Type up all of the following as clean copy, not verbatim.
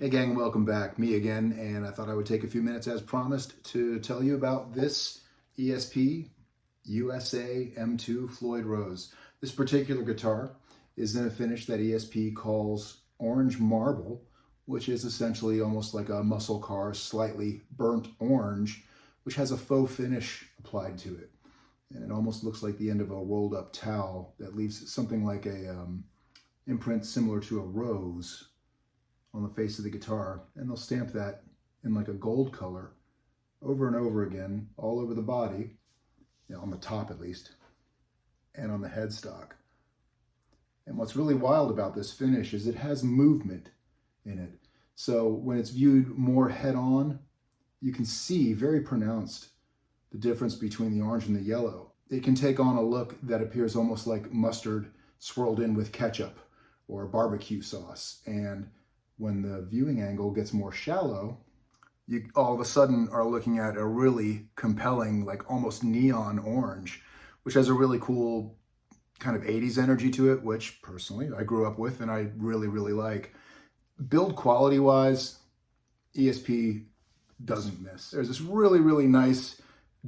Hey gang, welcome back. Me again, and I thought I would take a few minutes as promised to tell you about this ESP USA M2 Floyd Rose. This particular guitar is in a finish that ESP calls orange marble, which is essentially almost like a muscle car, slightly burnt orange, which has a faux finish applied to it. And it almost looks like the end of a rolled up towel that leaves something like a imprint similar to a rose on the face of the guitar, and they'll stamp that in like a gold color over and over again all over the body, on the top at least, and on the headstock. And what's really wild about this finish is it has movement in it. So when it's viewed more head-on, you can see very pronounced the difference between the orange and the yellow. It can take on a look that appears almost like mustard swirled in with ketchup or barbecue sauce. And when the viewing angle gets more shallow, you all of a sudden are looking at a really compelling, like almost neon orange, which has a really cool kind of 80s energy to it, which personally I grew up with and I really, really like. Build quality wise, ESP doesn't miss. There's this really, really nice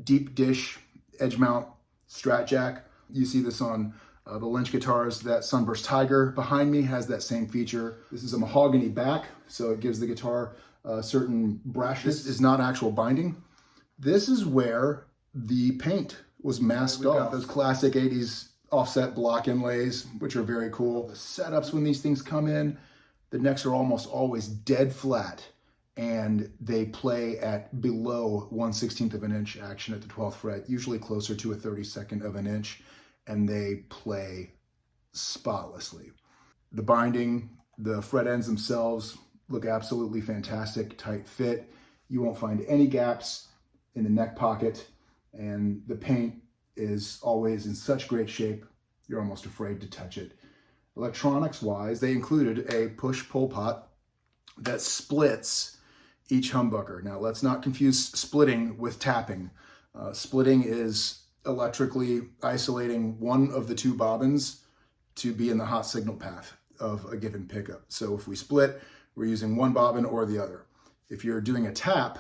deep dish edge mount Strat Jack. You see this on the Lynch guitars. That Sunburst Tiger behind me has that same feature. This is a mahogany back, so it gives the guitar a certain brashness. This is not actual binding. This is where the paint was masked off. Those classic 80s offset block inlays, which are very cool. The setups when these things come in, the necks are almost always dead flat, and they play at below 1/16 of an inch action at the 12th fret, usually closer to a 32nd of an inch. And they play spotlessly. The binding, the fret ends themselves look absolutely fantastic, tight fit. You won't find any gaps in the neck pocket, and the paint is always in such great shape, you're almost afraid to touch it. Electronics-wise, they included a push-pull pot that splits each humbucker. Now, let's not confuse splitting with tapping. Splitting is electrically isolating one of the two bobbins to be in the hot signal path of a given pickup. So if we split, we're using one bobbin or the other. If you're doing a tap,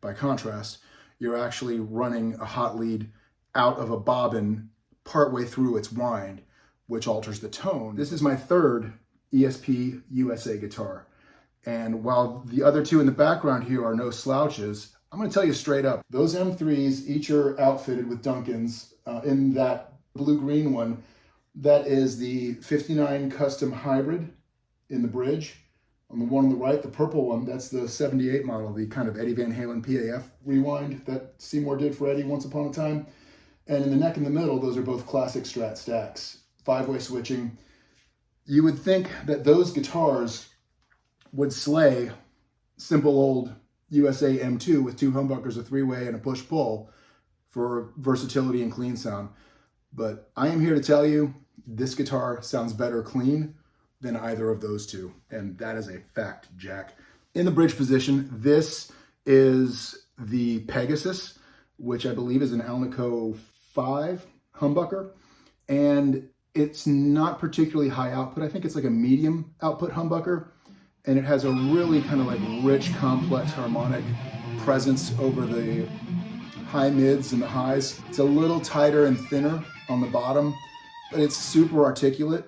by contrast, you're actually running a hot lead out of a bobbin partway through its wind, which alters the tone. This is my third ESP USA guitar. And while the other two in the background here are no slouches, I'm going to tell you straight up, those M3s each are outfitted with Duncans. In that blue-green one, that is the 59 Custom Hybrid in the bridge. On the one on the right, the purple one, that's the 78 model, the kind of Eddie Van Halen PAF rewind that Seymour did for Eddie once upon a time. And in the neck in the middle, those are both classic Strat stacks, 5-way switching. You would think that those guitars would slay simple old USA M2 with two humbuckers, a 3-way, and a push-pull for versatility and clean sound. But I am here to tell you, this guitar sounds better clean than either of those two. And that is a fact, Jack. In the bridge position, this is the Pegasus, which I believe is an Alnico 5 humbucker. And it's not particularly high output. I think it's like a medium output humbucker. And it has a really kind of like rich, complex harmonic presence over the high mids and the highs. It's a little tighter and thinner on the bottom, but it's super articulate.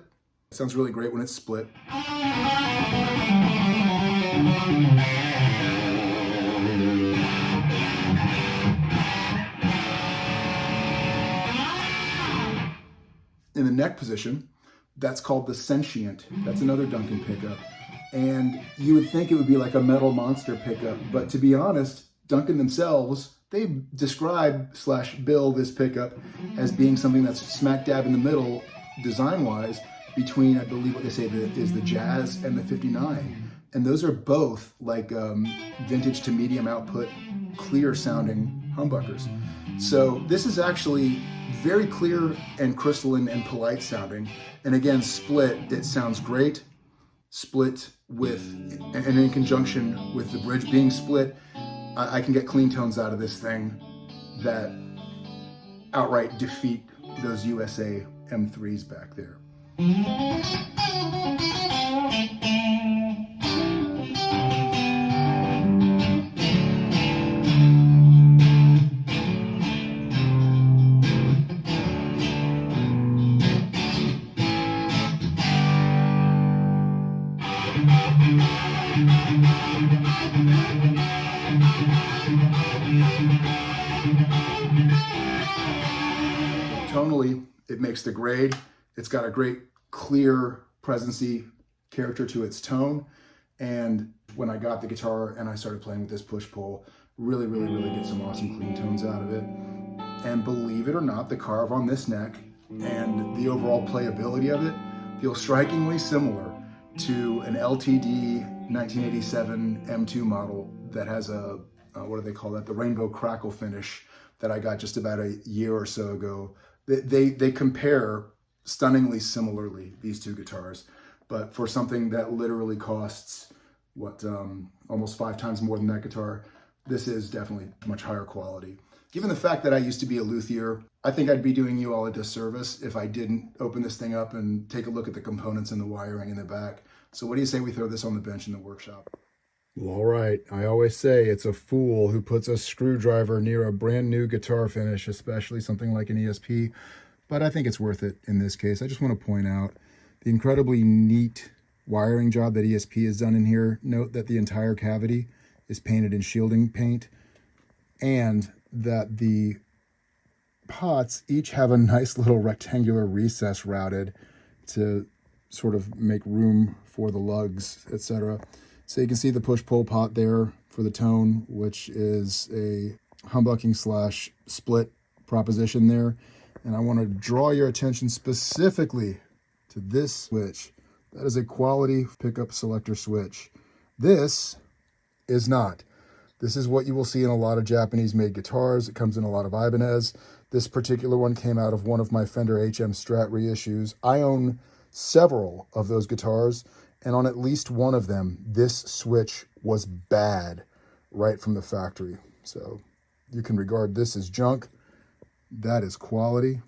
It sounds really great when it's split. In the neck position, that's called the Sentient. That's another Duncan pickup. And you would think it would be like a Metal Monster pickup, but to be honest, Duncan themselves, they describe/bill this pickup as being something that's smack dab in the middle, design-wise, between, I believe what they say is the Jazz and the 59. And those are both like vintage to medium output, clear sounding humbuckers. So this is actually very clear and crystalline and polite sounding. And again, split, it sounds great. Split with, and in conjunction with the bridge being split, I can get clean tones out of this thing that outright defeat those USA M3s back there. tonally, it makes the grade. It's got a great clear presency character to its tone. And when I got the guitar and I started playing with this push-pull, really get some awesome clean tones out of it. And believe it or not, the carve on this neck and the overall playability of it feels strikingly similar to an LTD 1987 M2 model that has a, what do they call that? The rainbow crackle finish that I got just about a year or so ago. They compare stunningly similarly, these two guitars, but for something that literally costs, what, almost 5 times more than that guitar, this is definitely much higher quality. Given the fact that I used to be a luthier, I think I'd be doing you all a disservice if I didn't open this thing up and take a look at the components and the wiring in the back. So what do you say we throw this on the bench in the workshop? Well, all right. I always say it's a fool who puts a screwdriver near a brand new guitar finish, especially something like an ESP, but I think it's worth it in this case. I just want to point out the incredibly neat wiring job that ESP has done in here. Note that the entire cavity is painted in shielding paint, and that the pots each have a nice little rectangular recess routed to sort of make room for the lugs, etc. So you can see the push-pull pot there for the tone, which is a humbucking / split proposition there. And I want to draw your attention specifically to this switch. That is a quality pickup selector switch. This is not. This is what you will see in a lot of Japanese-made guitars. It comes in a lot of Ibanez. This particular one came out of one of my Fender HM Strat reissues. I own several of those guitars, and on at least one of them, this switch was bad right from the factory. So you can regard this as junk. That is quality,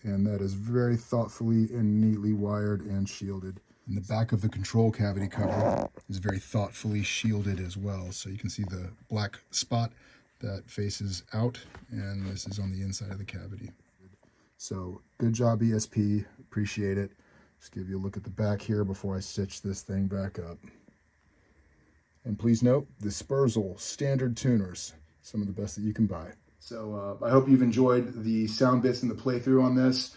and that is very thoughtfully and neatly wired and shielded. And the back of the control cavity cover is very thoughtfully shielded as well. So you can see the black spot that faces out, and this is on the inside of the cavity. So good job, ESP. Appreciate it. Just give you a look at the back here before I stitch this thing back up. And please note, the Spurzl standard tuners, some of the best that you can buy. So I hope you've enjoyed the sound bits and the playthrough on this.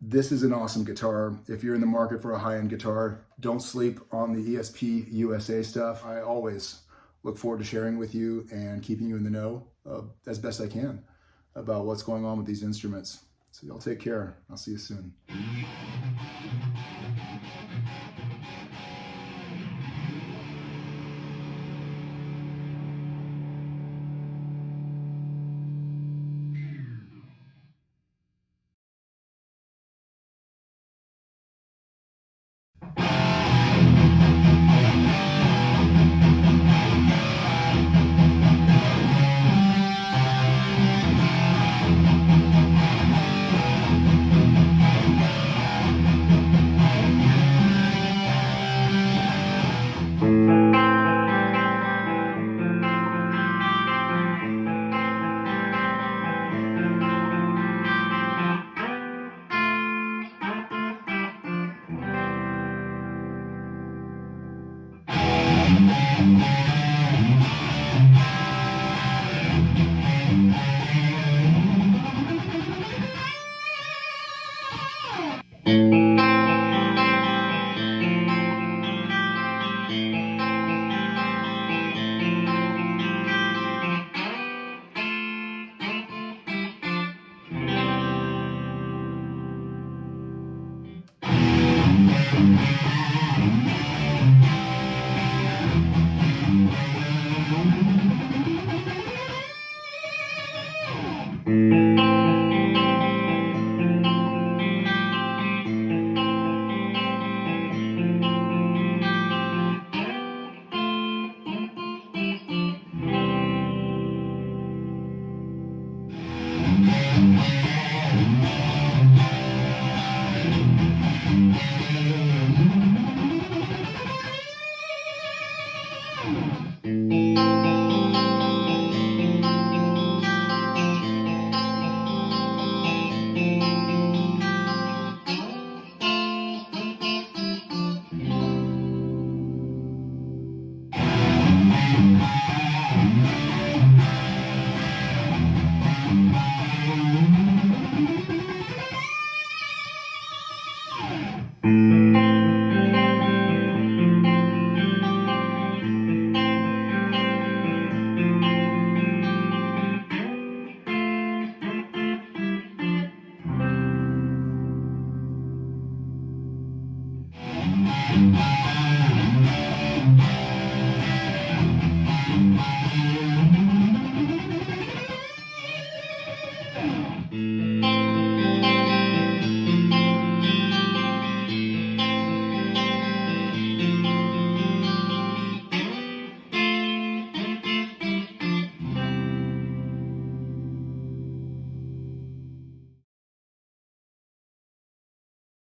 This is an awesome guitar. If you're in the market for a high-end guitar, don't sleep on the ESP USA stuff. I always look forward to sharing with you and keeping you in the know as best I can about what's going on with these instruments. So y'all take care. I'll see you soon.